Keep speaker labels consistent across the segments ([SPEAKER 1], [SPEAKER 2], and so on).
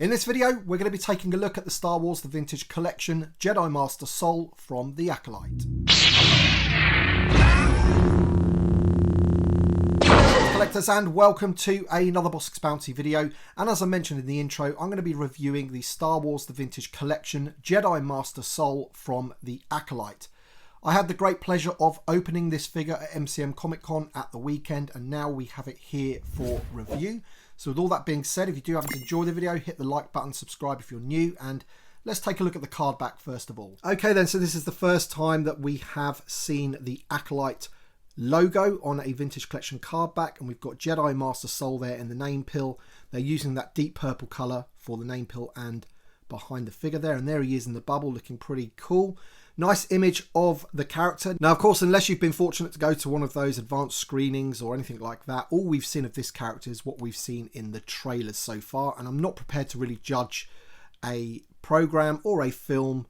[SPEAKER 1] In this video, we're going to be taking a look at the Star Wars The Vintage Collection Jedi Master Soul from the Acolyte. Collectors, and welcome to another Bossk Bounty video. And as I mentioned in the intro, I'm going to be reviewing the Star Wars The Vintage Collection Jedi Master Soul from the Acolyte. I had the great pleasure of opening this figure at MCM Comic Con at the weekend, and now we have it here for review. So with all that being said, if you do happen to enjoy the video, hit the like button, subscribe if you're new, and let's take a look at the card back first of all. Okay then, so this is the first time that we have seen the Acolyte logo on a Vintage Collection card back, and we've got Jedi Master Soul there in the name pill. They're using that deep purple colour for the name pill and behind the figure there, and there he is in the bubble looking pretty cool. Nice image of the character. Now, of course, unless you've been fortunate to go to one of those advanced screenings or anything like that, all we've seen of this character is what we've seen in the trailers so far, and I'm not prepared to really judge a program or a film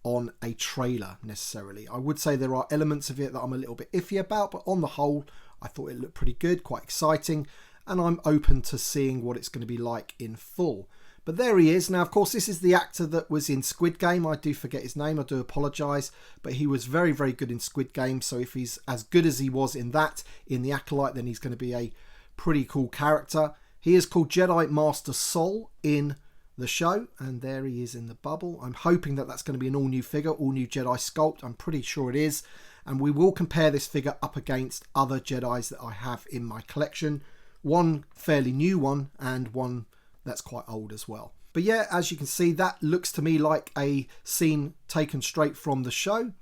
[SPEAKER 1] on a trailer necessarily. I would say there are elements of it that I'm a little bit iffy about, but on the whole, I thought it looked pretty good, quite exciting, and I'm open to seeing what it's going to be like in full. But there he is. Now, of course, this is the actor that was in Squid Game. I do forget his name. I do apologise. But he was very, very good in Squid Game. So if he's as good as he was in that, in the Acolyte, then he's going to be a pretty cool character. He is called Jedi Master Soul in the show. And there he is in the bubble. I'm hoping that that's going to be an all-new figure, all-new Jedi sculpt. I'm pretty sure it is. And we will compare this figure up against other Jedis that I have in my collection. One fairly new one and one that's quite old as well. But yeah, as you can see, that looks to me like a scene taken straight from the show,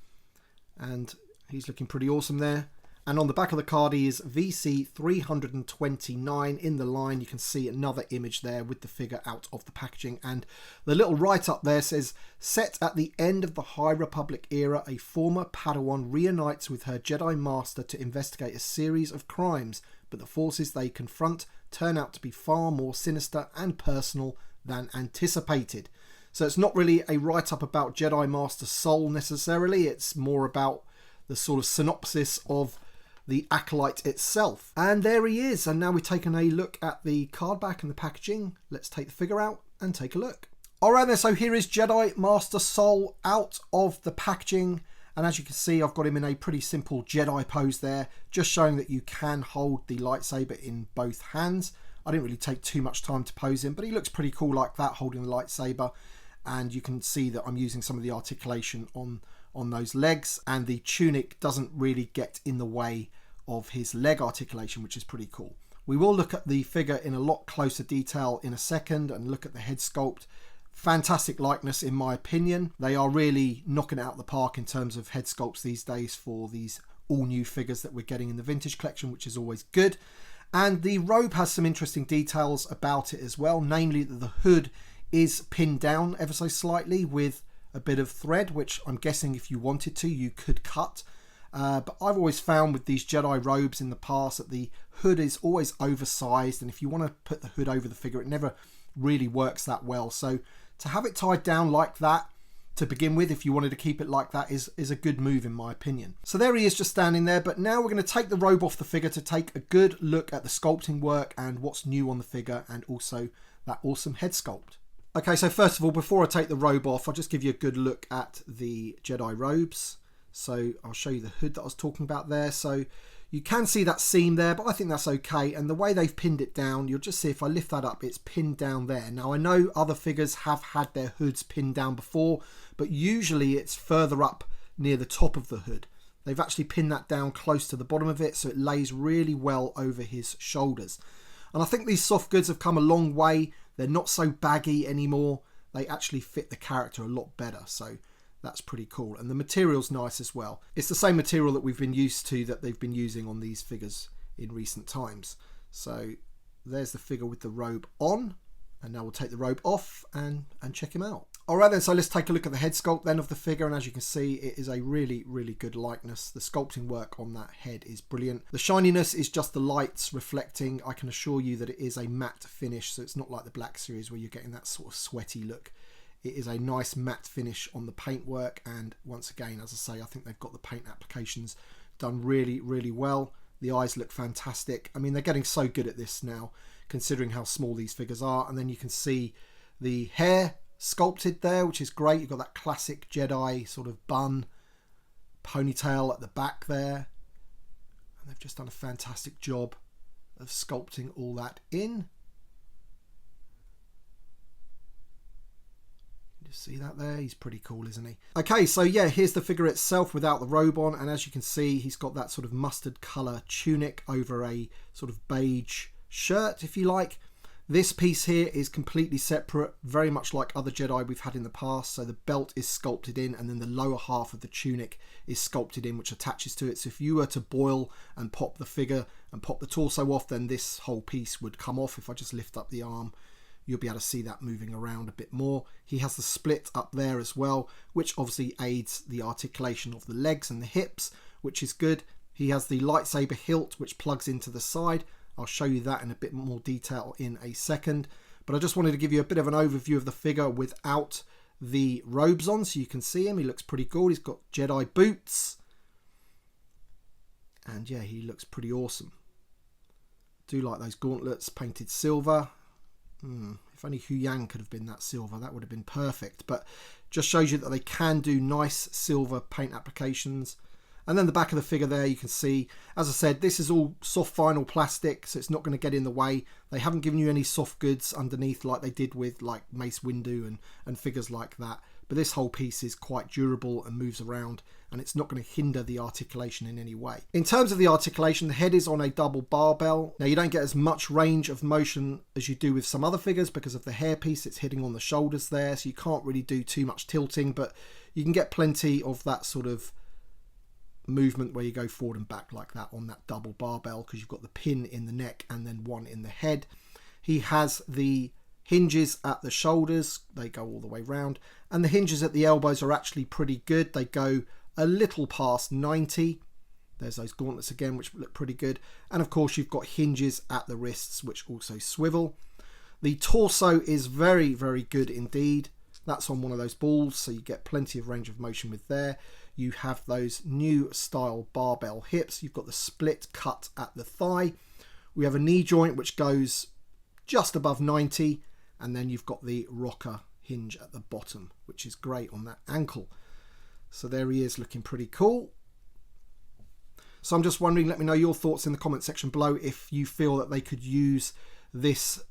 [SPEAKER 1] and he's looking pretty awesome there. And on the back of the card is VC329 in the line. You can see another image there with the figure out of the packaging, and the little write-up there says, set at the end of the High Republic era, a former Padawan reunites with her Jedi Master to investigate a series of crimes, but the forces they confront turn out to be far more sinister and personal than anticipated. So it's not really a write-up about Jedi Master Soul necessarily, it's more about the sort of synopsis of the Acolyte itself. And there he is, and now we've taken a look at the card back and the packaging. Let's take the figure out and take a look. Alright then, so here is Jedi Master Soul out of the packaging. And as you can see, I've got him in a pretty simple Jedi pose there, just showing that you can hold the lightsaber in both hands. I didn't really take too much time to pose him, but he looks pretty cool like that, holding the lightsaber. And you can see that I'm using some of the articulation on those legs, and the tunic doesn't really get in the way of his leg articulation, which is pretty cool. We will look at the figure in a lot closer detail in a second and look at the head sculpt. Fantastic likeness in my opinion. They are really knocking it out of the park in terms of head sculpts these days for these all new figures that we're getting in the Vintage Collection, which is always good. And the robe has some interesting details about it as well, namely that the hood is pinned down ever so slightly with a bit of thread, which I'm guessing if you wanted to, you could cut. But I've always found with these Jedi robes in the past that the hood is always oversized, and if you want to put the hood over the figure, it never really works that well. So to have it tied down like that to begin with, if you wanted to keep it like that, is a good move in my opinion. So there he is just standing there, but now we're going to take the robe off the figure to take a good look at the sculpting work and what's new on the figure, and also that awesome head sculpt. Okay, so first of all, before I take the robe off, I'll just give you a good look at the Jedi robes. So I'll show you the hood that I was talking about there. So you can see that seam there, but I think that's okay. And the way they've pinned it down, you'll just see if I lift that up, it's pinned down there. Now, I know other figures have had their hoods pinned down before, but usually it's further up near the top of the hood. They've actually pinned that down close to the bottom of it, so it lays really well over his shoulders. And I think these soft goods have come a long way. They're not so baggy anymore. They actually fit the character a lot better. So that's pretty cool, and the material's nice as well. It's the same material that we've been used to, that they've been using on these figures in recent times. So there's the figure with the robe on, and now we'll take the robe off and check him out. Alright then, so let's take a look at the head sculpt then of the figure, and as you can see, it is a really, really good likeness. The sculpting work on that head is brilliant. The shininess is just the lights reflecting. I can assure you that it is a matte finish, so it's not like the Black Series where you're getting that sort of sweaty look. It is a nice matte finish on the paintwork, and once again, as I say, I think they've got the paint applications done really, really well. The eyes look fantastic. I mean, they're getting so good at this now, considering how small these figures are. And then you can see the hair sculpted there, which is great. You've got that classic Jedi sort of bun, ponytail at the back there. And they've just done a fantastic job of sculpting all that in. Just see that there? He's pretty cool, isn't he? Okay, so yeah, here's the figure itself without the robe on, and as you can see, he's got that sort of mustard colour tunic over a sort of beige shirt, if you like. This piece here is completely separate, very much like other Jedi we've had in the past. So the belt is sculpted in, and then the lower half of the tunic is sculpted in, which attaches to it. So if you were to boil and pop the figure and pop the torso off, then this whole piece would come off. If I just lift up the arm, you'll be able to see that moving around a bit more. He has the split up there as well, which obviously aids the articulation of the legs and the hips, which is good. He has the lightsaber hilt, which plugs into the side. I'll show you that in a bit more detail in a second. But I just wanted to give you a bit of an overview of the figure without the robes on, so you can see him. He looks pretty cool. He's got Jedi boots. And yeah, he looks pretty awesome. Do like those gauntlets painted silver. If only Hu Yang could have been that silver, that would have been perfect. But just shows you that they can do nice silver paint applications. And then the back of the figure there, you can see, as I said, this is all soft vinyl plastic, so it's not going to get in the way. They haven't given you any soft goods underneath like they did with like Mace Windu and figures like that. But this whole piece is quite durable and moves around, and it's not going to hinder the articulation in any way. In terms of the articulation, the head is on a double barbell. Now, you don't get as much range of motion as you do with some other figures because of the hairpiece. It's hitting on the shoulders there, so you can't really do too much tilting, but you can get plenty of that sort of movement where you go forward and back like that on that double barbell, because you've got the pin in the neck and then one in the head. He has the hinges at the shoulders, they go all the way round, and the hinges at the elbows are actually pretty good. They go a little past 90. There's those gauntlets again, which look pretty good. And of course, you've got hinges at the wrists, which also swivel. The torso is very, very good indeed. That's on one of those balls, so you get plenty of range of motion with there. You have those new style barbell hips. You've got the split cut at the thigh. We have a knee joint which goes just above 90, and then you've got the rocker hinge at the bottom, which is great on that ankle. So there he is, looking pretty cool. So I'm just wondering, let me know your thoughts in the comment section below if you feel that they could use this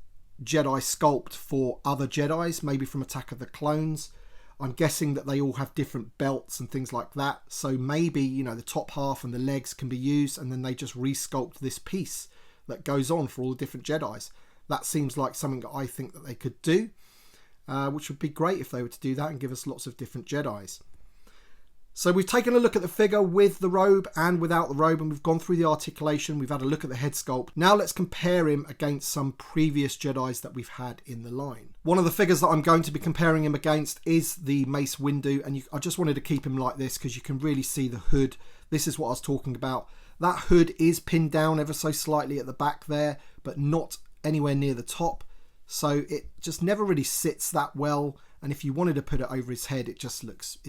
[SPEAKER 1] Jedi sculpt for other Jedis, maybe from Attack of the Clones. I'm guessing that they all have different belts and things like that, so maybe, you know, the top half and the legs can be used, and then they just resculpt this piece that goes on for all the different Jedis. That seems like something that I think that they could do, which would be great if they were to do that and give us lots of different Jedis. So we've taken a look at the figure with the robe and without the robe, and we've gone through the articulation. We've had a look at the head sculpt. Now let's compare him against some previous Jedis that we've had in the line. One of the figures that I'm going to be comparing him against is the Mace Windu, and I just wanted to keep him like this because you can really see the hood. This is what I was talking about. That hood is pinned down ever so slightly at the back there, but not anywhere near the top. So it just never really sits that well. And if you wanted to put it over his head, it just looks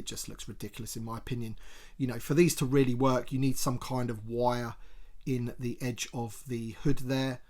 [SPEAKER 1] ridiculous in my opinion. You know, for these to really work, you need some kind of wire in the edge of the hood there.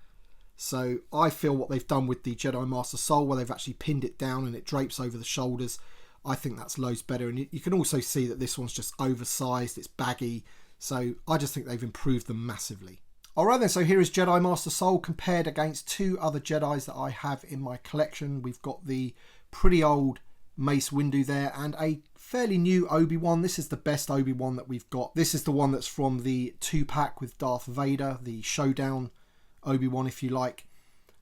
[SPEAKER 1] So I feel what they've done with the Jedi Master Soul, where they've actually pinned it down and it drapes over the shoulders, I think that's loads better. And you can also see that this one's just oversized, it's baggy. So I just think they've improved them massively. Alright then, so here is Jedi Master Soul compared against two other Jedis that I have in my collection. We've got the pretty old Mace Windu there and a fairly new Obi-Wan. This is the best Obi-Wan that we've got. This is the one that's from the 2-pack with Darth Vader, the Showdown Obi-Wan if you like.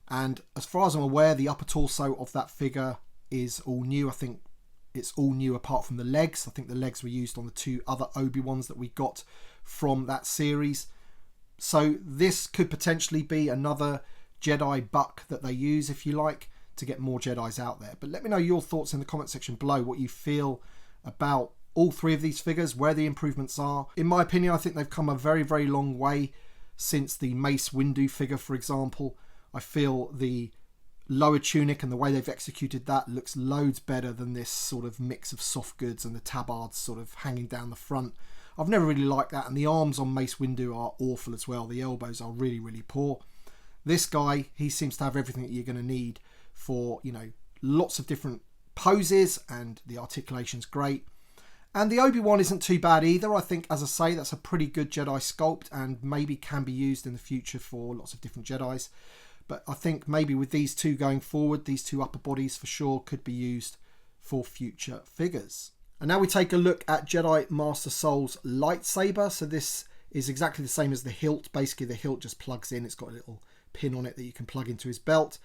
[SPEAKER 1] And as far as I'm aware, the upper torso of that figure is all new. I think it's all new apart from the legs. I think the legs were used on the two other Obi-Wans that we got from that series. So this could potentially be another Jedi buck that they use, if you like, to get more Jedis out there. But let me know your thoughts in the comment section below, what you feel about all three of these figures, where the improvements are. In my opinion, I think they've come a very, very long way since the Mace Windu figure, for example. I feel the lower tunic and the way they've executed that looks loads better than this sort of mix of soft goods and the tabards sort of hanging down the front. I've never really liked that, and the arms on Mace Windu are awful as well. The elbows are really, really poor. This guy, he seems to have everything that you're going to need for, you know, lots of different poses, and the articulation's great. And the Obi-Wan isn't too bad either. I think, as I say, that's a pretty good Jedi sculpt and maybe can be used in the future for lots of different Jedis. But I think maybe with these two going forward, these two upper bodies for sure could be used for future figures. And now we take a look at Jedi Master Soul's lightsaber. So this is exactly the same as the hilt. Basically, the hilt just plugs in. It's got a little pin on it that you can plug into his belt.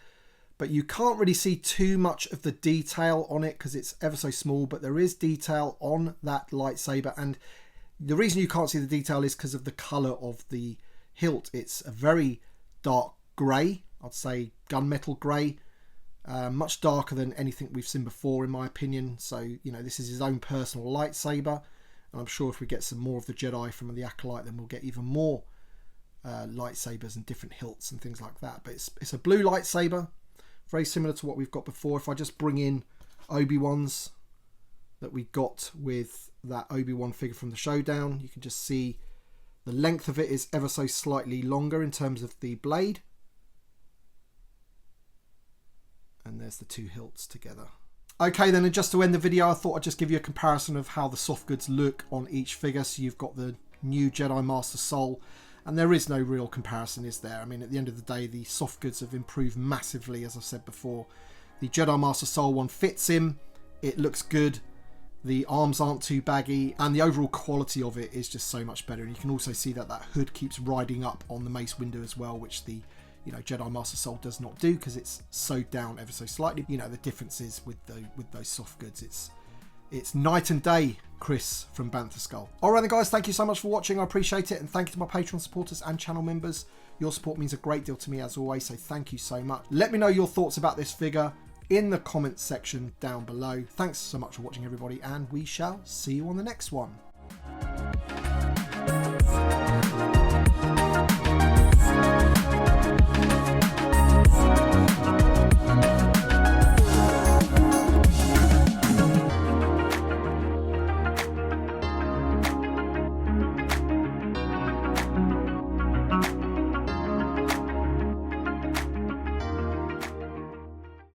[SPEAKER 1] But you can't really see too much of the detail on it because it's ever so small, but there is detail on that lightsaber. And the reason you can't see the detail is because of the colour of the hilt. It's a very dark grey, I'd say gunmetal grey, much darker than anything we've seen before in my opinion. So, you know, this is his own personal lightsaber. And I'm sure if we get some more of the Jedi from the Acolyte, then we'll get even more lightsabers and different hilts and things like that. But it's a blue lightsaber. Very similar to what we've got before. If I just bring in Obi-Wan's that we got with that Obi-Wan figure from the showdown, you can just see the length of it is ever so slightly longer in terms of the blade. And there's the two hilts together. Okay then, and just to end the video, I thought I'd just give you a comparison of how the soft goods look on each figure. So you've got the new Jedi Master Soul, and there is no real comparison, is there? I mean, at the end of the day, the soft goods have improved massively, as I've said before. The Jedi Master Soul one fits him. It looks good. The arms aren't too baggy, and the overall quality of it is just so much better. And you can also see that that hood keeps riding up on the mace window as well, which the Jedi Master Soul does not do because it's sewed down ever so slightly. You know, the differences with those soft goods. It's night and day, Chris from Bantha Skull. Alright then guys, thank you so much for watching. I appreciate it. And thank you to my Patreon supporters and channel members. Your support means a great deal to me as always, so thank you so much. Let me know your thoughts about this figure in the comments section down below. Thanks so much for watching everybody, and we shall see you on the next one.